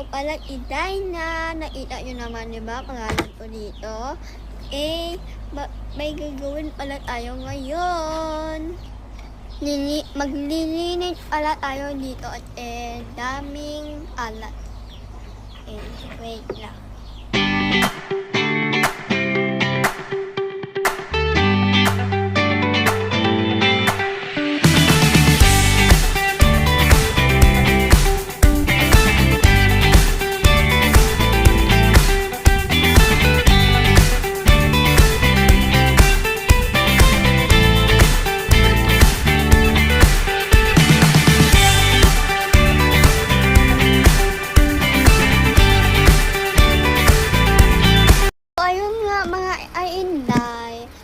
ko pala Idayna. Nakita nyo naman, di ba? Pangalan ko dito. May gagawin pala tayo ngayon. Maglilinis pala tayo dito at daming alat. Wait lang.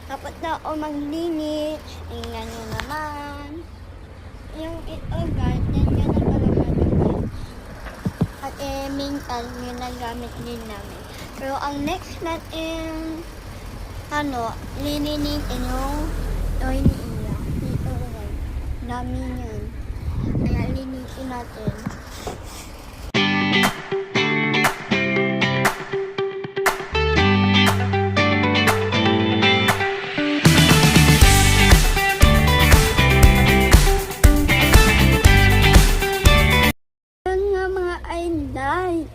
Dapat na ako maglinis. Tingnan nyo naman. Yung ito guys, yan na talaga naman. At minsan, yun ang gamit din namin. Pero ang next natin, lilinisin yung toy ni Iya. Dito guys. Dami yun. Kaya linisin natin.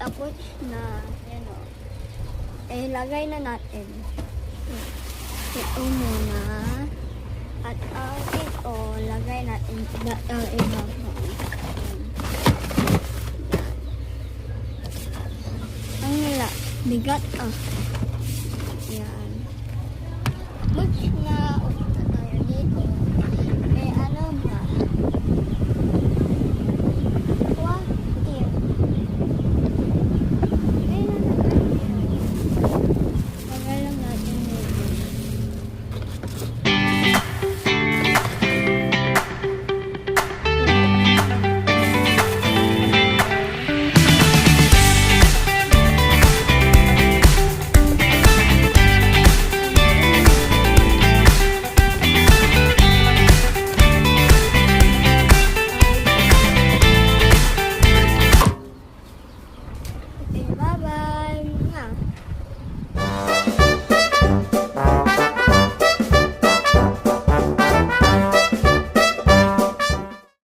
Tapos na, yan o. Lagay na natin. Ito muna. At ito, lagay natin. Ang bigat